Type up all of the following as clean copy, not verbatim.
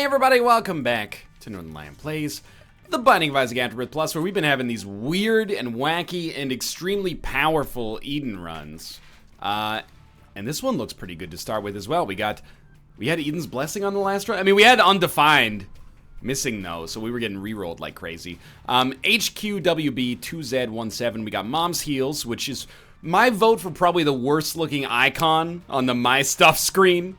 everybody, welcome back to Northernlion Plays The Binding of Isaac Afterbirth Plus, where we've been having these weird and wacky and extremely powerful Eden runs. And this one looks pretty good to start with as well. We had Eden's Blessing on the last run. I mean, we had Undefined missing though, so we were getting rerolled like crazy. HQWB2Z17, we got Mom's Heals, which is my vote for probably the worst looking icon on the My Stuff screen.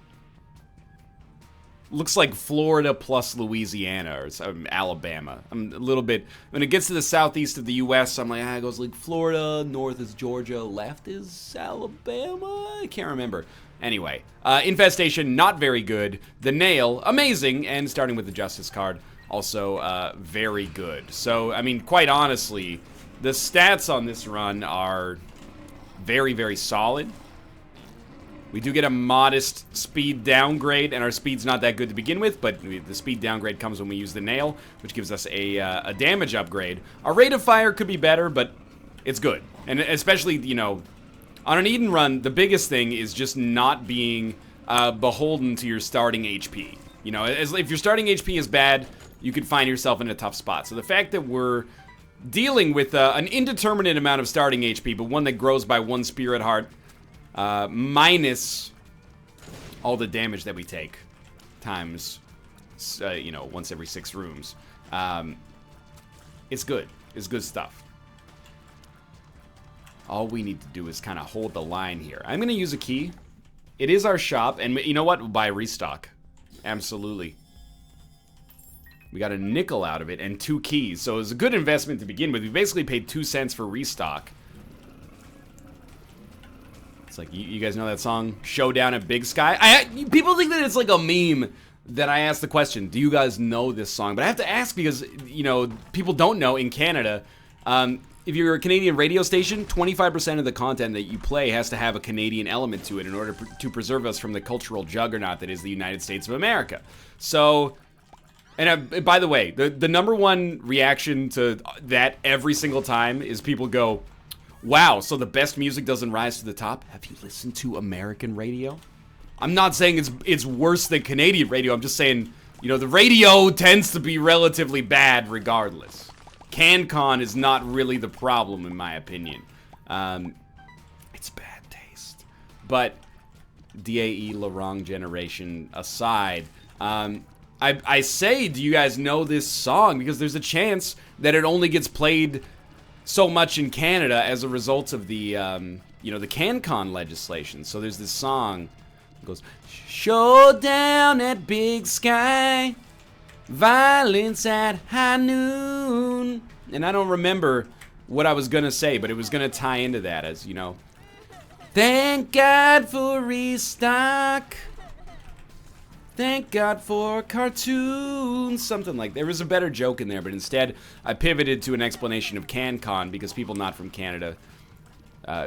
Looks like Florida plus Louisiana or Alabama. I'm a little bit, when it gets to the southeast of the US, I'm like, it goes like Florida, north is Georgia, left is Alabama? I can't remember. Anyway, Infestation, not very good. The Nail, amazing, and starting with the Justice card, also very good. So, I mean, quite honestly, the stats on this run are very, very solid. We do get a modest speed downgrade, and our speed's not that good to begin with, but the speed downgrade comes when we use the Nail, which gives us a damage upgrade. Our rate of fire could be better, but it's good. And especially, you know, on an Eden run, the biggest thing is just not being beholden to your starting HP. You know, if your starting HP is bad, you could find yourself in a tough spot. So the fact that we're dealing with an indeterminate amount of starting HP, but one that grows by 1 Spirit Heart, minus all the damage that we take times, you know, once every 6 rooms. It's good. It's good stuff. All we need to do is kind of hold the line here. I'm going to use a key. It is our shop, and you know what? We'll buy a restock. Absolutely. We got a nickel out of it and 2 keys, so it was a good investment to begin with. We basically paid 2 cents for restock. It's like, you guys know that song, Showdown at Big Sky? People think that it's like a meme that I ask the question, do you guys know this song? But I have to ask because, you know, people don't know in Canada. If you're a Canadian radio station, 25% of the content that you play has to have a Canadian element to it in order to preserve us from the cultural juggernaut that is the United States of America. So, and by the way, the #1 reaction to that every single time is people go, wow, so the best music doesn't rise to the top? Have you listened to American radio? I'm not saying it's worse than Canadian radio. I'm just saying, you know, the radio tends to be relatively bad regardless. CanCon is not really the problem, in my opinion. It's bad taste. But DAE, La Wrong Generation aside, I say, do you guys know this song? Because there's a chance that it only gets played so much in Canada as a result of the, you know, the CanCon legislation. So there's this song that goes, Showdown at Big Sky, violence at high noon. And I don't remember what I was gonna say, but it was gonna tie into that as, you know, thank God for restock. Thank God for cartoons. Something like that. There was a better joke in there, but instead I pivoted to an explanation of CanCon because people not from Canada,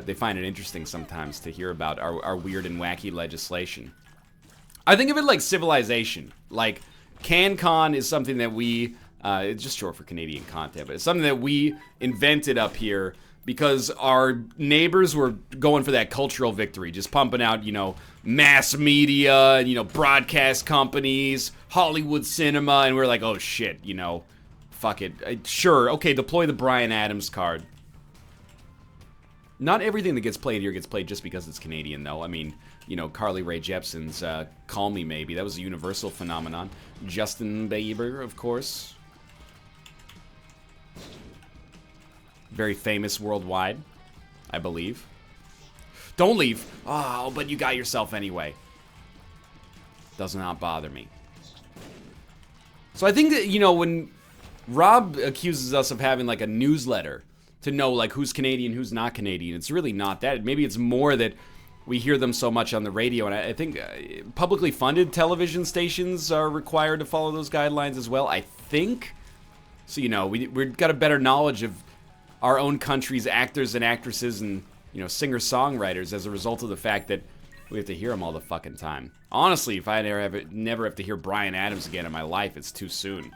they find it interesting sometimes to hear about our weird and wacky legislation. I think of it like civilization. Like, CanCon is something that we, it's just short for Canadian content, but it's something that we invented up here because our neighbors were going for that cultural victory, just pumping out, you know, mass media, you know, broadcast companies, Hollywood cinema, and we're like, oh shit, you know, fuck it. Sure, okay, deploy the Bryan Adams card. Not everything that gets played here gets played just because it's Canadian, though. I mean, you know, Carly Rae Jepsen's Call Me Maybe, that was a universal phenomenon. Justin Bieber, of course. Very famous worldwide, I believe. Don't leave. Oh, but you got yourself anyway. Does not bother me. So I think that, you know, when Rob accuses us of having like a newsletter to know like who's Canadian, who's not Canadian, it's really not that. Maybe it's more that we hear them so much on the radio, and I think publicly funded television stations are required to follow those guidelines as well, I think. So, you know, we've got a better knowledge of our own country's actors and actresses and, you know, singer-songwriters as a result of the fact that we have to hear them all the fucking time. Honestly, if I never have to hear Bryan Adams again in my life, it's too soon.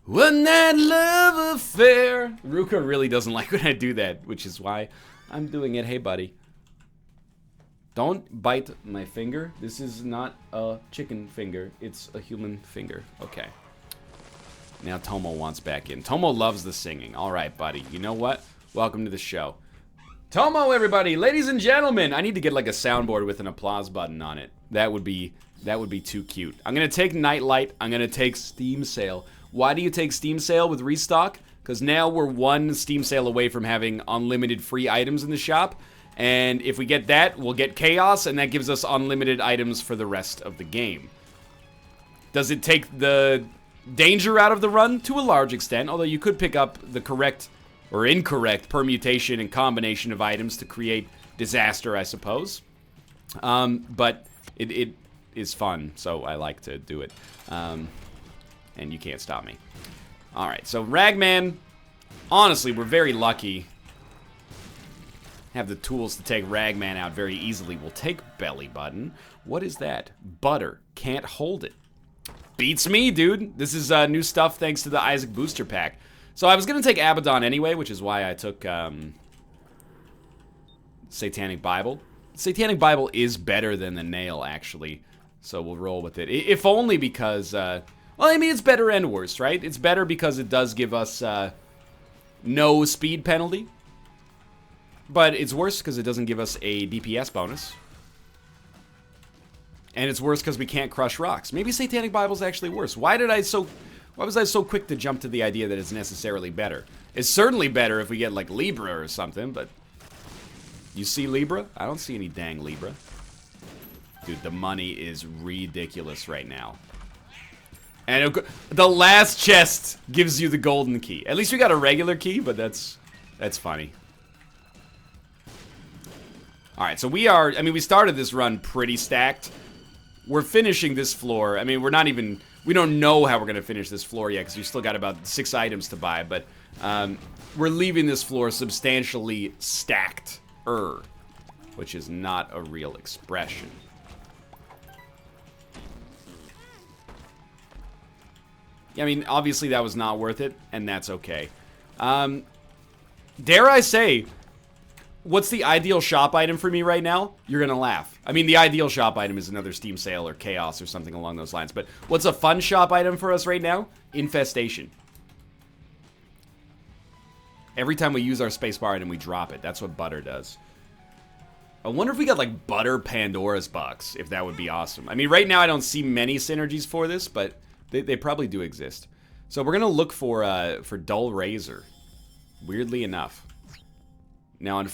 One night love affair. Ruka really doesn't like when I do that, which is why I'm doing it. Hey, buddy. Don't bite my finger. This is not a chicken finger. It's a human finger. Okay. Now Tomo wants back in. Tomo loves the singing. All right, buddy. You know what? Welcome to the show. Tomo, everybody. Ladies and gentlemen. I need to get like a soundboard with an applause button on it. That would be too cute. I'm going to take Nightlight. I'm going to take Steam Sale. Why do you take Steam Sale with Restock? Because now we're one Steam Sale away from having unlimited free items in the shop. And if we get that, we'll get Chaos, and that gives us unlimited items for the rest of the game. Does it take the danger out of the run? To a large extent, although you could pick up the correct or incorrect permutation and combination of items to create disaster, I suppose. But it is fun, so I like to do it. And you can't stop me. Alright, so Ragman, honestly, we're very lucky. Have the tools to take Ragman out very easily. We'll take Belly Button. What is that? Butter. Can't hold it. Beats me, dude. This is new stuff thanks to the Isaac Booster Pack. So I was going to take Abaddon anyway, which is why I took Satanic Bible. Satanic Bible is better than the Nail, actually. So we'll roll with it. If only because, well, I mean, it's better and worse, right? It's better because it does give us no speed penalty. But it's worse because it doesn't give us a DPS bonus. And it's worse because we can't crush rocks. Maybe Satanic Bible's actually worse. Why was I so quick to jump to the idea that it's necessarily better? It's certainly better if we get like Libra or something, but you see Libra? I don't see any dang Libra. Dude, the money is ridiculous right now. And the last chest gives you the golden key. At least we got a regular key, but that's funny. Alright, so we started this run pretty stacked. We're finishing this floor. I mean, we don't know how we're going to finish this floor yet, because we still got about 6 items to buy, but we're leaving this floor substantially stacked, which is not a real expression. I mean, obviously that was not worth it, and that's okay. Dare I say, what's the ideal shop item for me right now? You're gonna laugh. I mean, the ideal shop item is another Steam Sale or Chaos or something along those lines. But what's a fun shop item for us right now? Infestation. Every time we use our spacebar item, we drop it. That's what Butter does. I wonder if we got, like, Butter Pandora's Box, if that would be awesome. I mean, right now I don't see many synergies for this, but they probably do exist. So we're gonna look for Dull Razor. Weirdly enough. Now,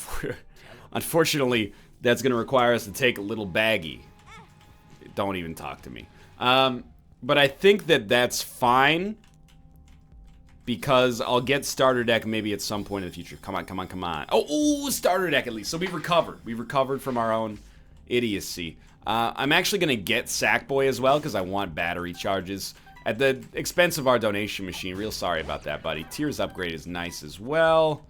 unfortunately, that's going to require us to take a little baggie. Don't even talk to me. But I think that that's fine. Because I'll get starter deck maybe at some point in the future. Come on, come on, come on. Oh, starter deck at least. So we've recovered. We've recovered from our own idiocy. I'm actually going to get Sackboy as well because I want battery charges. At the expense of our donation machine. Real sorry about that, buddy. Tears upgrade is nice as well.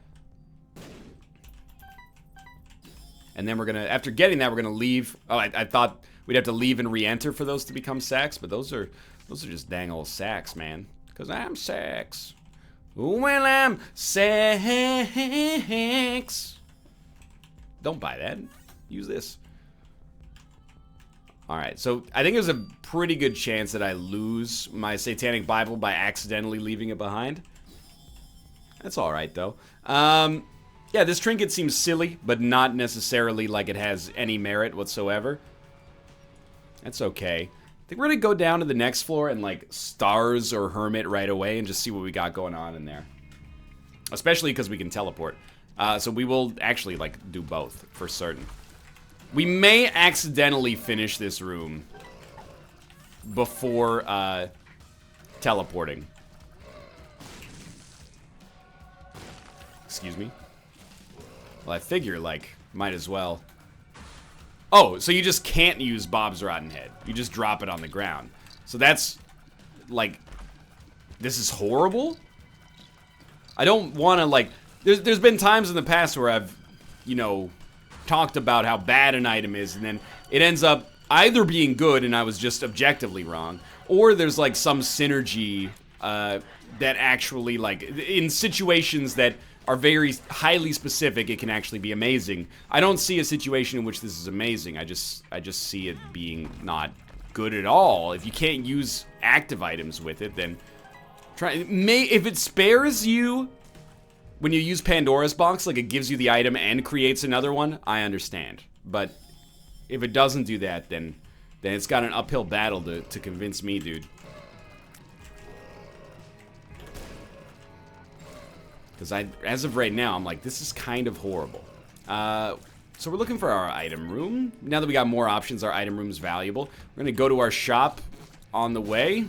And then we're gonna, after getting that, we're gonna leave. Oh, I thought we'd have to leave and re-enter for those to become sacks, but those are just dang old sacks, man. Cause I'm sacks. Well, I'm sacks. Don't buy that. Use this. All right, so I think there's a pretty good chance that I lose my Satanic Bible by accidentally leaving it behind. That's all right though. Yeah, this trinket seems silly, but not necessarily like it has any merit whatsoever. That's okay. I think we're gonna go down to the next floor and like Stars or Hermit right away and just see what we got going on in there. Especially because we can teleport. So we will actually like do both for certain. We may accidentally finish this room before teleporting. Excuse me. Well, I figure, like, might as well. Oh, so you just can't use Bob's Rotten Head. You just drop it on the ground. So that's, like, this is horrible? I don't want to, like, there's been times in the past where I've, you know, talked about how bad an item is, and then it ends up either being good and I was just objectively wrong, or there's, like, some synergy that actually, like, in situations that are very highly specific, it can actually be amazing. I don't see a situation in which this is amazing. I just see it being not good at all. If you can't use active items with it, then if it spares you when you use Pandora's box, like it gives you the item and creates another one, I understand. But if it doesn't do that, then it's got an uphill battle to convince me, dude. Because as of right now, I'm like, this is kind of horrible. So we're looking for our item room. Now that we got more options, our item room is valuable. We're going to go to our shop on the way.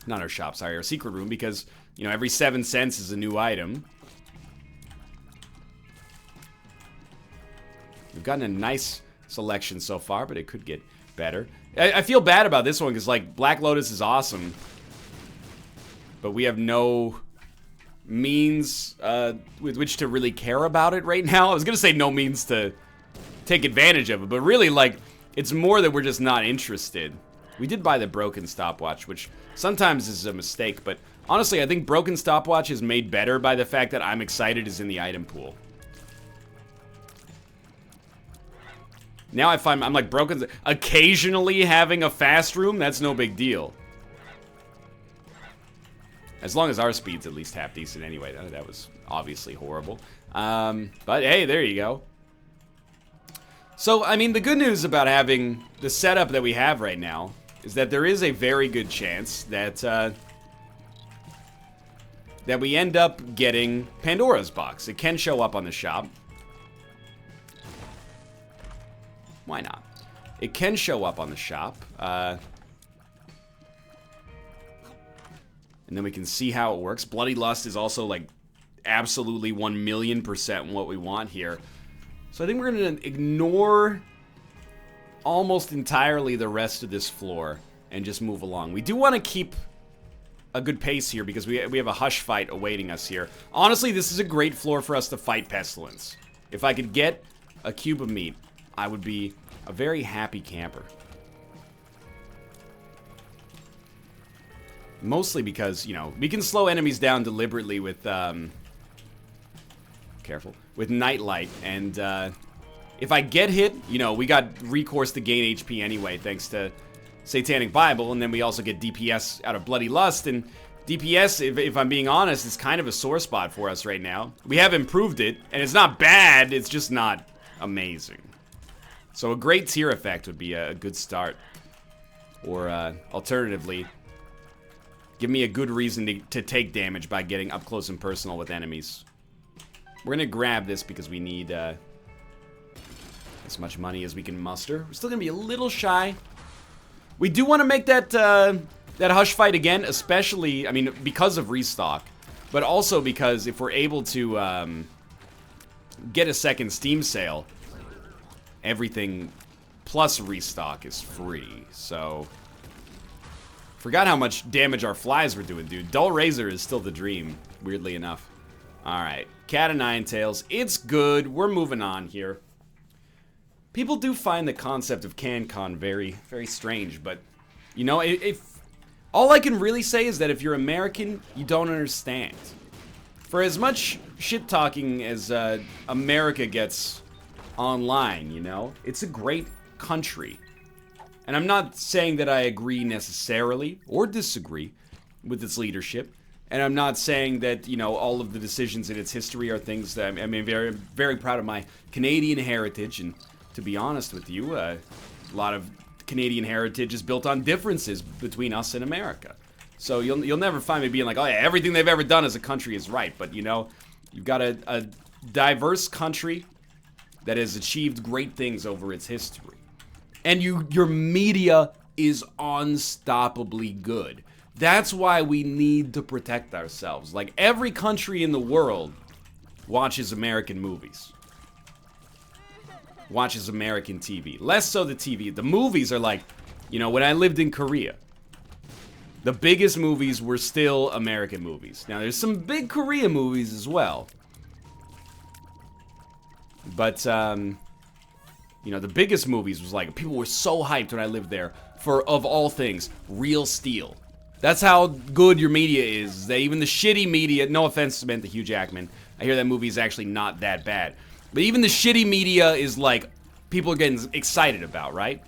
Not our shop, sorry, our secret room, because, you know, every 7 cents is a new item. We've gotten a nice selection so far, but it could get better. I feel bad about this one, because, like, Black Lotus is awesome. But we have no means with which to really care about it right now. I was gonna say no means to take advantage of it, but really, like, it's more that we're just not interested. We did buy the broken stopwatch, which sometimes is a mistake, but honestly, I think broken stopwatch is made better by the fact that I'm excited is in the item pool. Now I find I'm like broken. Occasionally having a fast room, that's no big deal. As long as our speed's at least half decent anyway. That was obviously horrible. But hey, there you go. So, I mean, the good news about having the setup that we have right now is that there is a very good chance that that we end up getting Pandora's box. It can show up on the shop. Why not? It can show up on the shop. And then we can see how it works. Bloody Lust is also, like, absolutely 1,000,000% what we want here. So I think we're going to ignore almost entirely the rest of this floor and just move along. We do want to keep a good pace here because we have a hush fight awaiting us here. Honestly, this is a great floor for us to fight Pestilence. If I could get a cube of meat, I would be a very happy camper. Mostly because, you know, we can slow enemies down deliberately with, careful, with Nightlight. And, if I get hit, you know, we got recourse to gain HP anyway, thanks to Satanic Bible. And then we also get DPS out of Bloody Lust. And DPS, if I'm being honest, is kind of a sore spot for us right now. We have improved it, and it's not bad, it's just not amazing. So a great tier effect would be a good start. Or, alternatively, give me a good reason to take damage by getting up close and personal with enemies. We're gonna grab this because we need as much money as we can muster. We're still gonna be a little shy. We do want to make that that hush fight again, especially, I mean, because of restock, but also because if we're able to get a second Steam sale, everything plus restock is free. So forgot how much damage our flies were doing, dude. Dull Razor is still the dream, weirdly enough. Alright, Cat of Nine Tails. It's good. We're moving on here. People do find the concept of CanCon very, very strange, but, you know, if all I can really say is that if you're American, you don't understand. For as much shit-talking as America gets online, you know, it's a great country. And I'm not saying that I agree necessarily or disagree with its leadership. And I'm not saying that, you know, all of the decisions in its history are things that I'm very, very proud of my Canadian heritage. And to be honest with you, a lot of Canadian heritage is built on differences between us and America. So you'll never find me being like, oh yeah, everything they've ever done as a country is right. But, you know, you've got a diverse country that has achieved great things over its history. And your media is unstoppably good. That's why we need to protect ourselves. Like, every country in the world watches American movies. Watches American TV. Less so the TV. The movies are like, you know, when I lived in Korea, the biggest movies were still American movies. Now, there's some big Korea movies as well. But, you know, the biggest movies was like, people were so hyped when I lived there for, of all things, Real Steel. That's how good your media is. That even the shitty media, no offense to Hugh Jackman, I hear that movie is actually not that bad. But even the shitty media is like, people are getting excited about, right?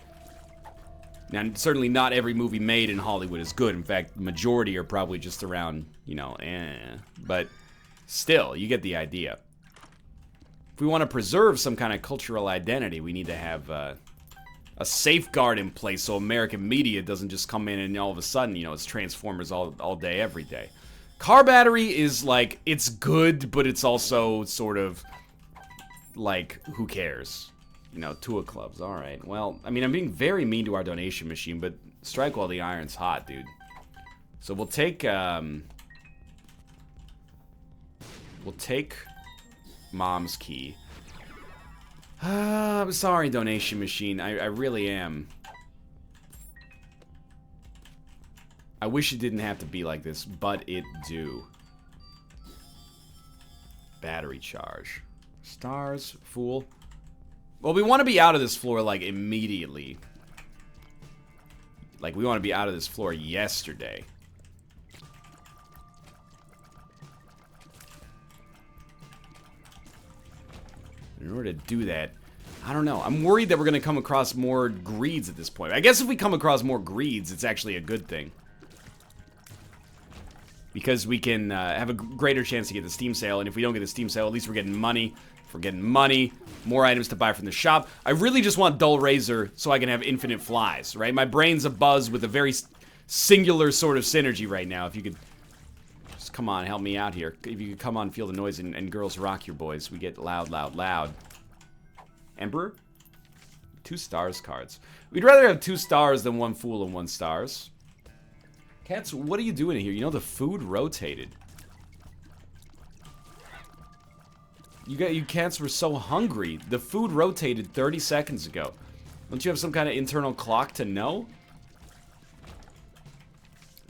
Now, certainly not every movie made in Hollywood is good. In fact, the majority are probably just around, you know, But still, you get the idea. If we want to preserve some kind of cultural identity, we need to have a safeguard in place so American media doesn't just come in and all of a sudden, you know, it's Transformers all day, every day. Car battery is like, it's good, but it's also sort of like, who cares? You know, Tua clubs, alright. Well, I mean, I'm being very mean to our donation machine, but strike while the iron's hot, dude. So we'll take Mom's key. I'm sorry, donation machine. I really am. I wish it didn't have to be like this, but it do. Battery charge. Stars, fool. Well, we want to be out of this floor, like, immediately. Like, we want to be out of this floor yesterday. In order to do that, I don't know. I'm worried that we're going to come across more greeds at this point. I guess if we come across more greeds, it's actually a good thing. Because we can have a greater chance to get the Steam sale, and if we don't get the Steam sale, at least we're getting money. If we're getting money, more items to buy from the shop. I really just want Dull Razor so I can have infinite flies, right? My brain's abuzz with a very singular sort of synergy right now. If you could just come on, help me out here. If you could come on, feel the noise, and girls rock your boys. We get loud, loud, loud. Emperor? 2 stars cards. We'd rather have 2 stars than 1 fool and 1 stars. Cats, what are you doing here? You know the food rotated. You cats were so hungry. The food rotated 30 seconds ago. Don't you have some kind of internal clock to know?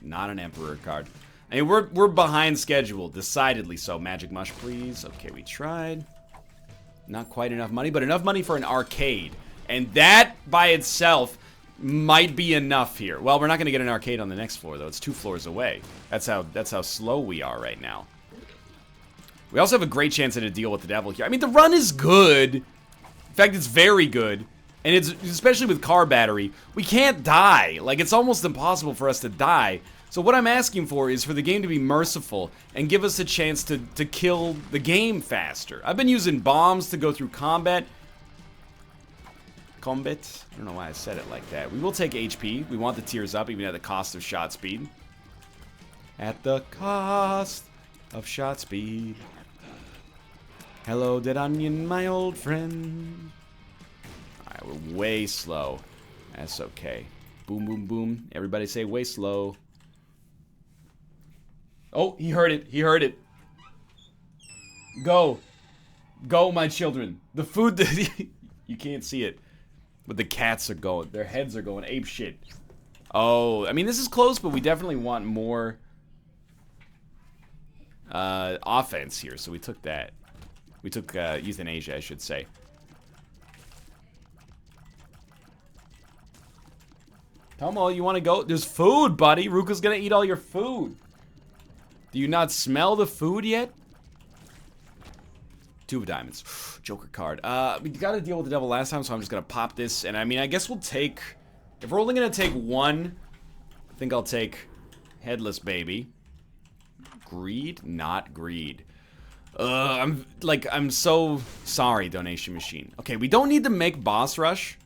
Not an Emperor card. I mean, we're behind schedule, decidedly so. Magic Mush, please. Okay, we tried. Not quite enough money, but enough money for an arcade. And that, by itself, might be enough here. Well, we're not going to get an arcade on the next floor, though. It's 2 floors away. That's how slow we are right now. We also have a great chance at a deal with the devil here. I mean, the run is good. In fact, it's very good. And it's, especially with car battery, we can't die. Like, it's almost impossible for us to die. So what I'm asking for is for the game to be merciful and give us a chance to kill the game faster. I've been using bombs to go through combat. I don't know why I said it like that. We will take HP. We want the tiers up, even at the cost of shot speed. At the cost of shot speed. Hello, Dead Onion, my old friend. Alright, we're way slow. That's okay. Boom, boom, boom. Everybody say way slow. Oh, he heard it. He heard it. Go. Go, my children. The food that... You can't see it. But the cats are going. Their heads are going ape shit. Oh, I mean, this is close, but we definitely want more offense here. So we took that. We took euthanasia, I should say. Tomo, you want to go? There's food, buddy. Ruka's going to eat all your food. Do you not smell the food yet? 2 of diamonds. Joker card. We got to deal with the devil last time, so I'm just going to pop this. And I mean, I guess we'll take... If we're only going to take 1, I think I'll take Headless Baby. Greed? Not greed. I'm so sorry, donation machine. Okay, we don't need to make boss rush.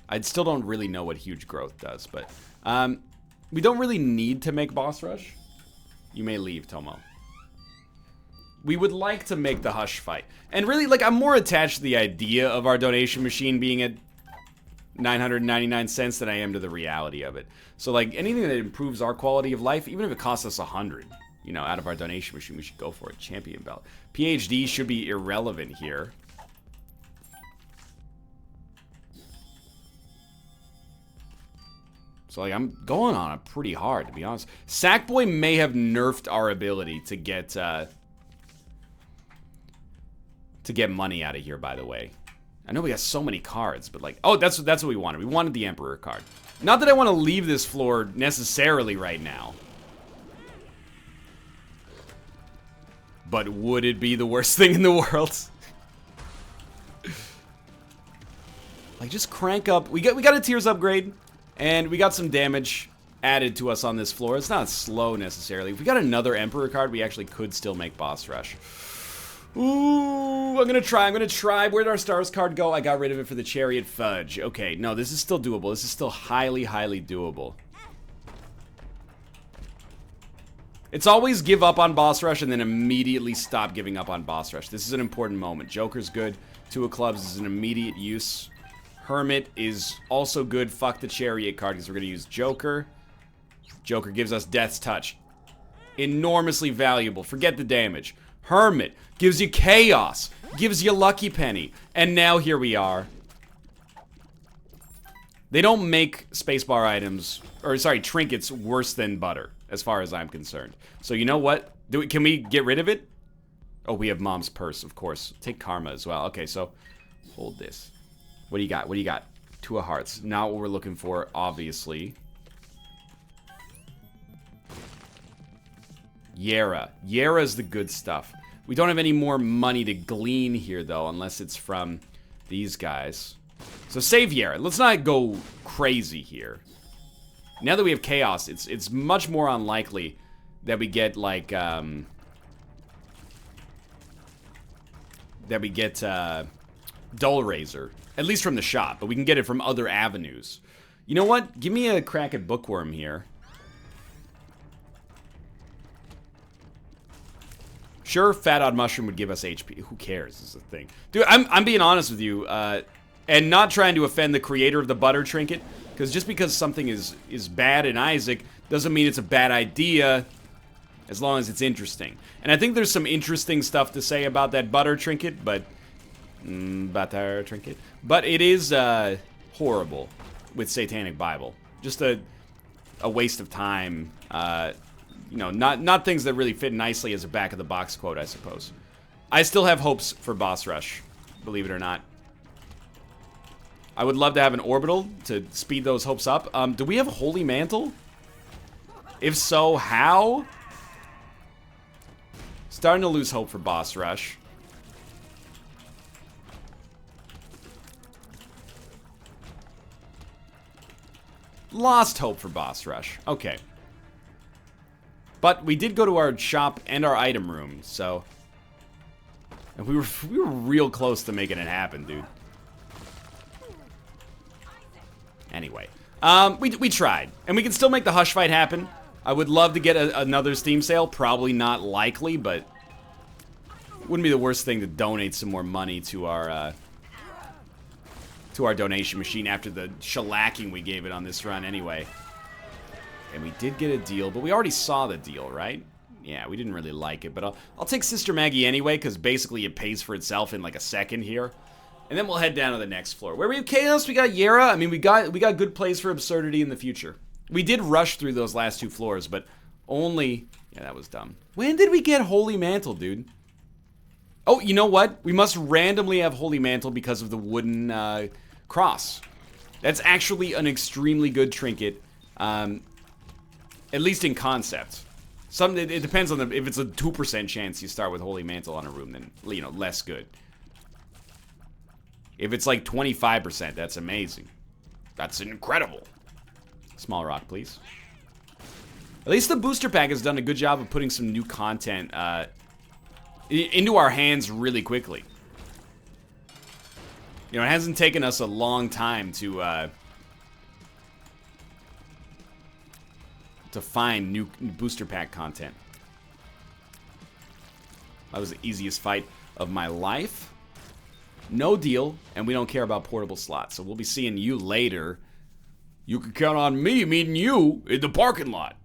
I still don't really know what huge growth does, but... we don't really need to make boss rush. You may leave, Tomo. We would like to make the Hush fight. And really, like, I'm more attached to the idea of our donation machine being at 999 cents than I am to the reality of it. So, like, anything that improves our quality of life, even if it costs us 100, you know, out of our donation machine, we should go for it. Champion belt. PhD should be irrelevant here. So, like, I'm going on it pretty hard, to be honest. Sackboy may have nerfed our ability to get money out of here, by the way. I know we got so many cards, but like... Oh, that's what we wanted. We wanted the Emperor card. Not that I want to leave this floor necessarily right now. But would it be the worst thing in the world? Like, just crank up. We got a Tears upgrade, and we got some damage added to us on this floor. It's not slow, necessarily. If we got another Emperor card, we actually could still make boss rush. Ooh, I'm gonna try. Where'd our stars card go? I got rid of it for the Chariot Fudge. Okay, no, this is still doable. This is still highly, highly doable. It's always give up on boss rush and then immediately stop giving up on boss rush. This is an important moment. Joker's good. Two of clubs is an immediate use. Hermit is also good. Fuck the Chariot card because we're going to use Joker. Joker gives us Death's Touch. Enormously valuable. Forget the damage. Hermit gives you Chaos. Gives you Lucky Penny. And now here we are. They don't make spacebar items, or sorry, trinkets worse than butter, as far as I'm concerned. So you know what? Can we get rid of it? Oh, we have Mom's Purse, of course. Take Karma as well. Okay, so hold this. What do you got? What do you got? Two of Hearts. Not what we're looking for, obviously. Yara. Yara's the good stuff. We don't have any more money to glean here, though, unless it's from these guys. So save Yara. Let's not go crazy here. Now that we have Chaos, it's much more unlikely that we get, like, that we get, Dull Razor. At least from the shop, but we can get it from other avenues. You know what? Give me a crack at Bookworm here. Sure, Fat Odd Mushroom would give us HP. Who cares? This is the thing. Dude, I'm being honest with you, and not trying to offend the creator of the butter trinket, because just because something is bad in Isaac doesn't mean it's a bad idea, as long as it's interesting. And I think there's some interesting stuff to say about that butter trinket, but but it is horrible with Satanic Bible. Just a waste of time. You know, not things that really fit nicely as a back of the box quote, I suppose. I still have hopes for boss rush, believe it or not. I would love to have an orbital to speed those hopes up. Do we have a Holy Mantle? If so, how? Starting to lose hope for boss rush. Lost hope for boss rush. Okay. But we did go to our shop and our item room, so... And we were real close to making it happen, dude. Anyway. We tried. And we can still make the Hush fight happen. I would love to get another Steam sale. Probably not likely, but... Wouldn't be the worst thing to donate some more money to our donation machine after the shellacking we gave it on this run anyway. And we did get a deal, but we already saw the deal, right? Yeah, we didn't really like it, but I'll take Sister Maggie anyway, because basically it pays for itself in like a second here. And then we'll head down to the next floor. Where we have Chaos, we got Yara. I mean, we got good plays for absurdity in the future. We did rush through those last two floors, but only... Yeah, that was dumb. When did we get Holy Mantle, dude? Oh, you know what? We must randomly have Holy Mantle because of the wooden cross. That's actually an extremely good trinket. At least in concept. It depends on if it's a 2% chance you start with Holy Mantle on a room, then, you know, less good. If it's like 25%, that's amazing. That's incredible. Small rock, please. At least the booster pack has done a good job of putting some new content into our hands really quickly. You know, it hasn't taken us a long time to find new booster pack content. That was the easiest fight of my life. No deal, and we don't care about portable slots, so we'll be seeing you later. You can count on me meeting you in the parking lot.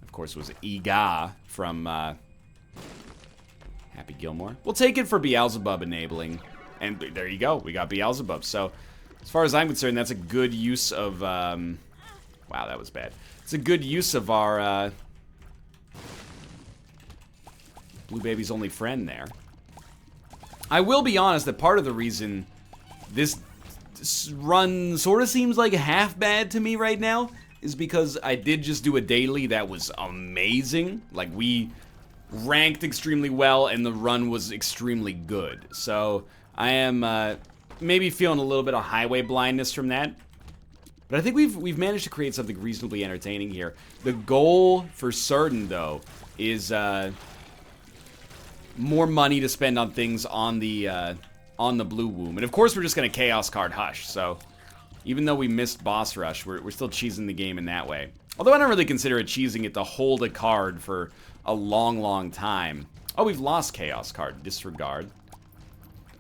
Of course, it was Ega from Happy Gilmore. We'll take it for Beelzebub enabling, and there you go. We got Beelzebub. So, as far as I'm concerned, that's a good use of... Wow, that was bad. It's a good use of our Blue Baby's only friend there. I will be honest that part of the reason this run sort of seems like half bad to me right now is because I did just do a daily that was amazing. Like, we ranked extremely well, and the run was extremely good. So I am maybe feeling a little bit of highway blindness from that. But I think we've managed to create something reasonably entertaining here. The goal for certain, though, is more money to spend on things on the blue womb. And of course, we're just gonna chaos card Hush. So even though we missed boss rush, we're still cheesing the game in that way. Although I don't really consider it cheesing it to hold a card for a long time. Oh, we've lost chaos card. Disregard.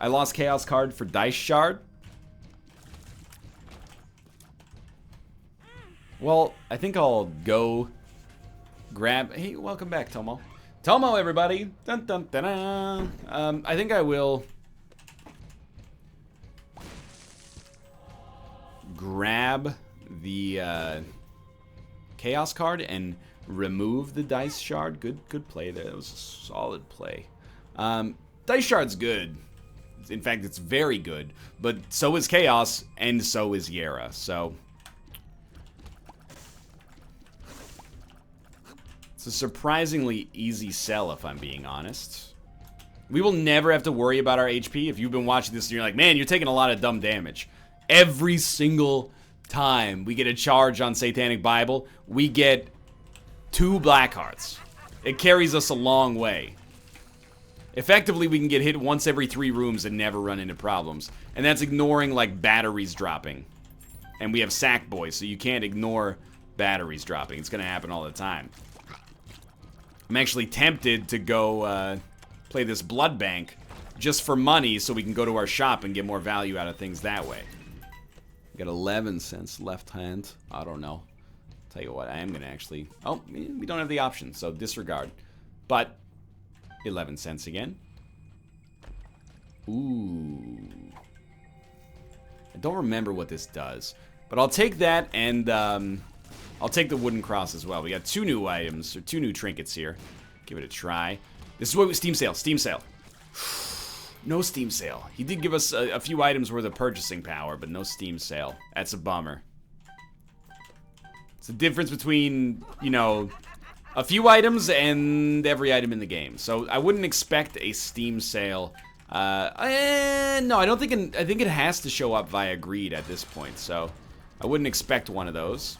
I lost chaos card for dice shard. Well, I think I'll go grab... Hey, welcome back, Tomo. Tomo, everybody! Dun, dun, dun, dun. I think I will grab the chaos card and remove the dice shard. Good play there. That was a solid play. Dice shard's good. In fact, it's very good. But so is chaos, and so is Yera. So... it's a surprisingly easy sell, if I'm being honest. We will never have to worry about our HP. If you've been watching this and you're like, man, you're taking a lot of dumb damage. Every single time we get a charge on Satanic Bible, we get 2 black hearts. It carries us a long way. Effectively, we can get hit once every 3 rooms and never run into problems. And that's ignoring, like, batteries dropping. And we have Sackboy, so you can't ignore batteries dropping. It's gonna happen all the time. I'm actually tempted to go play this blood bank just for money so we can go to our shop and get more value out of things that way. We got 11 cents left hand. I don't know. Tell you what, I am going to actually... oh, we don't have the option, so disregard. But 11 cents again. Ooh. I don't remember what this does. But I'll take that and... I'll take the wooden cross as well. We got 2 new items, or 2 new trinkets here. Give it a try. This is what we... Steam sale, Steam sale. No Steam sale. He did give us a few items worth of purchasing power, but no Steam sale. That's a bummer. It's the difference between, you know, a few items and every item in the game. So I wouldn't expect a Steam sale. No, I don't think... I think it has to show up via greed at this point, so I wouldn't expect one of those.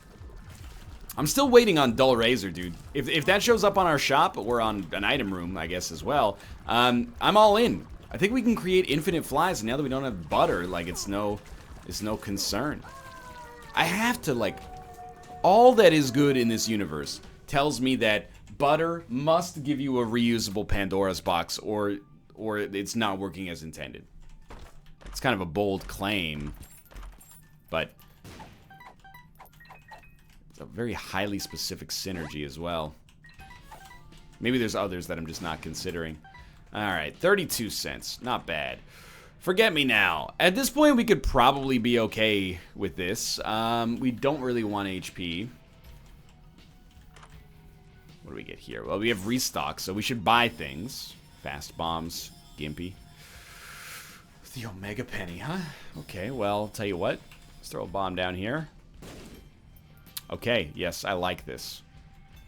I'm still waiting on Dull Razor, dude. If that shows up on our shop, or on an item room, I guess, as well, I'm all in. I think we can create infinite flies, and now that we don't have butter, like, it's no concern. I have to, like... all that is good in this universe tells me that butter must give you a reusable Pandora's box, or it's not working as intended. It's kind of a bold claim, but... a very highly specific synergy as well. Maybe there's others that I'm just not considering. Alright, 32 cents. Not bad. Forget Me Now. At this point, we could probably be okay with this. We don't really want HP. What do we get here? Well, we have restock, so we should buy things. Fast bombs, Gimpy. The Omega Penny, huh? Okay, well, tell you what. Let's throw a bomb down here. Okay, yes, I like this.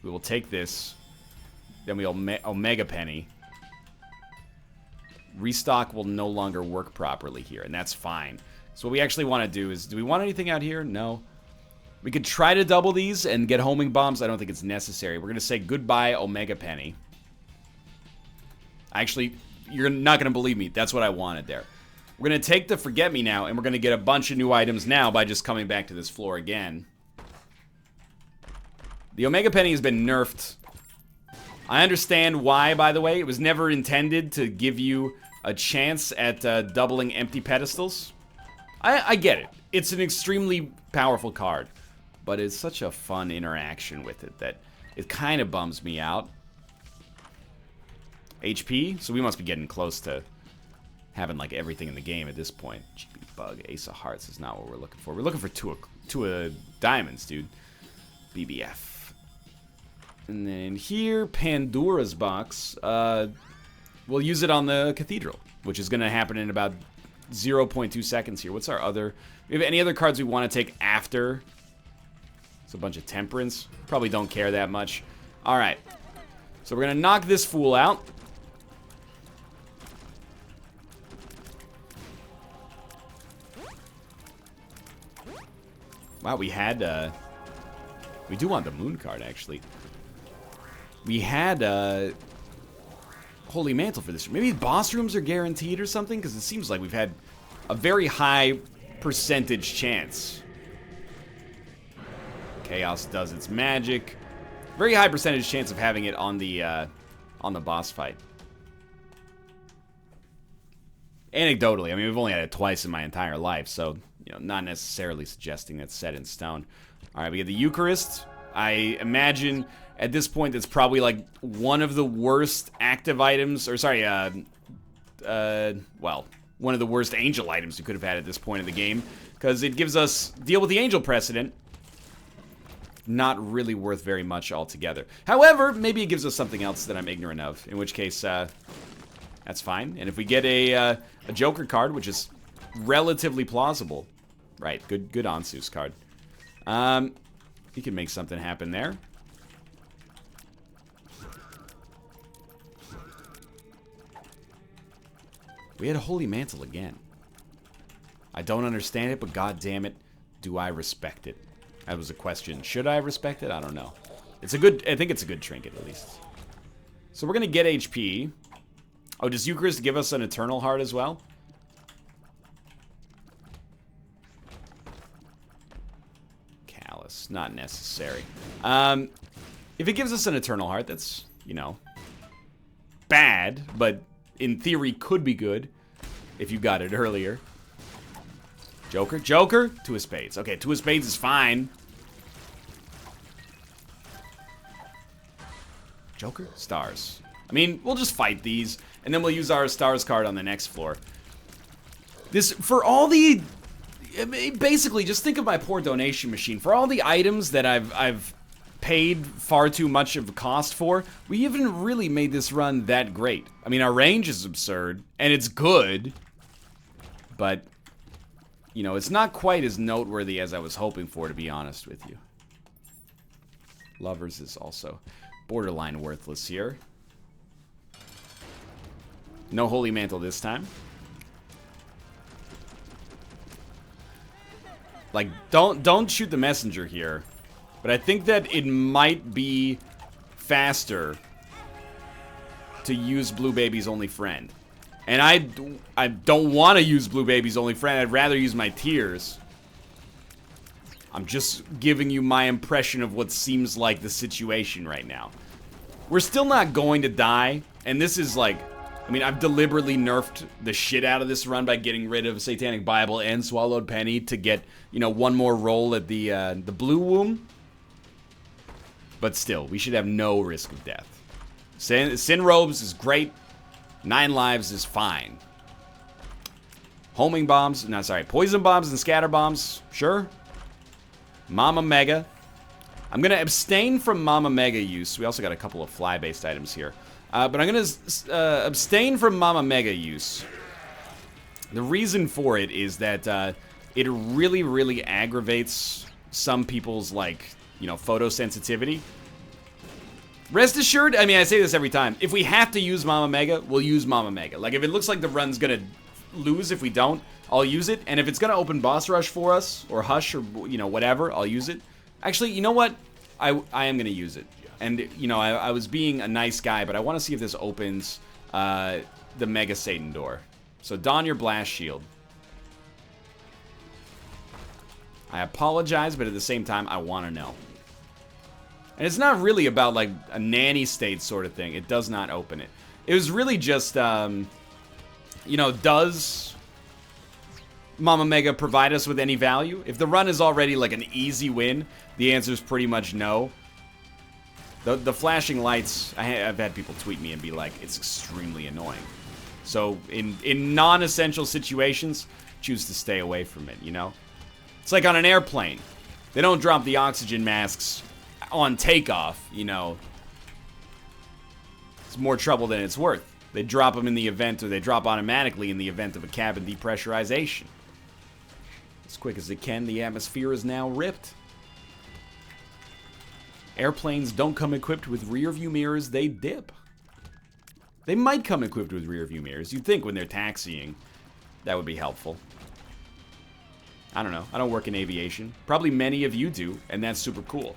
We will take this. Then we'll Omega Penny. Restock will no longer work properly here, and that's fine. So what we actually want to do is... do we want anything out here? No. We could try to double these and get homing bombs. I don't think it's necessary. We're going to say goodbye, Omega Penny. Actually, you're not going to believe me. That's what I wanted there. We're going to take the Forget Me Now, and we're going to get a bunch of new items now by just coming back to this floor again. The Omega Penny has been nerfed. I understand why, by the way. It was never intended to give you a chance at doubling empty pedestals. I get it. It's an extremely powerful card. But it's such a fun interaction with it that it kind of bums me out. HP? So we must be getting close to having, like, everything in the game at this point. GB Bug, Ace of Hearts is not what we're looking for. We're looking for two diamonds, dude. BBF. And then here, Pandora's box. We'll use it on the Cathedral, which is going to happen in about 0.2 seconds here. What's our other... we have any other cards we want to take after? It's a bunch of Temperance. Probably don't care that much. All right. So we're gonna knock this fool out. Wow, we had, we do want the moon card, actually. We had, Holy Mantle for this. Maybe boss rooms are guaranteed or something? Because it seems like we've had a very high percentage chance. Chaos does its magic. Very high percentage chance of having it on the boss fight. Anecdotally, I mean, we've only had it twice in my entire life, so, you know, not necessarily suggesting that's set in stone. All right, we get the Eucharist. I imagine at this point that's probably like one of the worst active items, or sorry, well, one of the worst angel items we could have had at this point in the game, because it gives us deal with the angel precedent. Not really worth very much altogether. However, maybe it gives us something else that I'm ignorant of, in which case, that's fine. And if we get a Joker card, which is relatively plausible, right? Good Ansu's card. He can make something happen there. We had a Holy Mantle again. I don't understand it, but god damn it, do I respect it. That was a question. Should I respect it? I don't know. It's a good, I think it's a good trinket at least. So we're gonna get HP. Oh, does Eucharist give us an Eternal Heart as well? Callous, not necessary. If it gives us an Eternal Heart, that's, you know, bad, but in theory could be good if you got it earlier. Joker, Joker, Two of Spades. Okay, Two of Spades is fine. Joker, Stars. I mean, we'll just fight these, and then we'll use our Stars card on the next floor. This, for all the, basically, just think of my poor donation machine. For all the items that I've paid far too much of a cost for, we haven't really made this run that great. I mean, our range is absurd, and it's good, but, you know, it's not quite as noteworthy as I was hoping for, to be honest with you. Lovers is also borderline worthless here. No Holy Mantle this time. Like, don't shoot the messenger here. But I think that it might be faster to use Blue Baby's only friend. And I don't want to use Blue Baby's only friend. I'd rather use my tears. I'm just giving you my impression of what seems like the situation right now. We're still not going to die. And this is like, I mean, I've deliberately nerfed the shit out of this run by getting rid of Satanic Bible and Swallowed Penny to get, you know, one more roll at the Blue Womb. But still, we should have no risk of death. Sin Robes is great. 9 lives is fine. Homing bombs, no, sorry, poison bombs and scatter bombs, sure. Mama Mega. I'm gonna abstain from Mama Mega use. We also got a couple of fly-based items here. But I'm gonna abstain from Mama Mega use. The reason for it is that it really, really aggravates some people's, like, you know, photosensitivity. Rest assured, I mean, I say this every time. If we have to use Mama Mega, we'll use Mama Mega. Like, if it looks like the run's gonna lose if we don't, I'll use it. And if it's gonna open Boss Rush for us, or Hush, or, you know, whatever, I'll use it. Actually, you know what? I am gonna use it. And, you know, I was being a nice guy, but I want to see if this opens the Mega Satan door. So, don your Blast Shield. I apologize, but at the same time, I want to know. And it's not really about, like, a nanny state sort of thing. It does not open it. It was really just, you know, does Mama Mega provide us with any value? If the run is already, like, an easy win, the answer is pretty much no. The flashing lights, I've had people tweet me and be like, it's extremely annoying. So, in non-essential situations, choose to stay away from it, you know? It's like on an airplane. They don't drop the oxygen masks on takeoff, you know. It's more trouble than it's worth. They drop them in the event, or they drop automatically in the event of a cabin depressurization. As quick as it can, the atmosphere is now ripped. Airplanes don't come equipped with rear view mirrors, they dip. They might come equipped with rear view mirrors. You'd think when they're taxiing, that would be helpful. I don't know. I don't work in aviation. Probably many of you do, and that's super cool.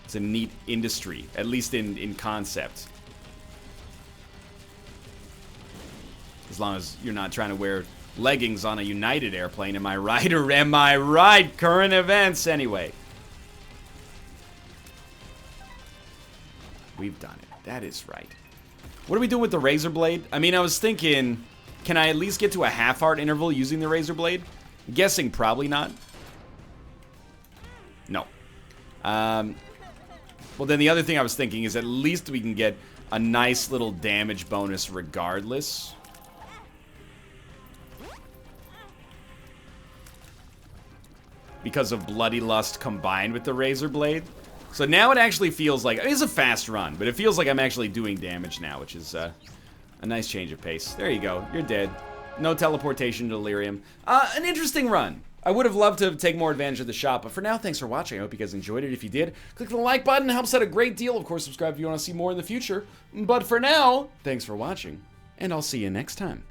It's a neat industry, at least in concept. As long as you're not trying to wear leggings on a United airplane, am I right? Or am I right? Current events, anyway. We've done it. That is right. What are we doing with the razor blade? I mean, I was thinking, can I at least get to a half-heart interval using the razor blade? I'm guessing probably not. No. Well, then the other thing I was thinking is at least we can get a nice little damage bonus regardless. Because of Bloody Lust combined with the razor blade. So now it actually feels like, it's a fast run, but it feels like I'm actually doing damage now, which is a nice change of pace. There you go, you're dead. No teleportation to delirium. An interesting run. I would have loved to take more advantage of the shop, but for now, thanks for watching. I hope you guys enjoyed it. If you did, click the like button, it helps out a great deal. Of course, subscribe if you want to see more in the future. But for now, thanks for watching, and I'll see you next time.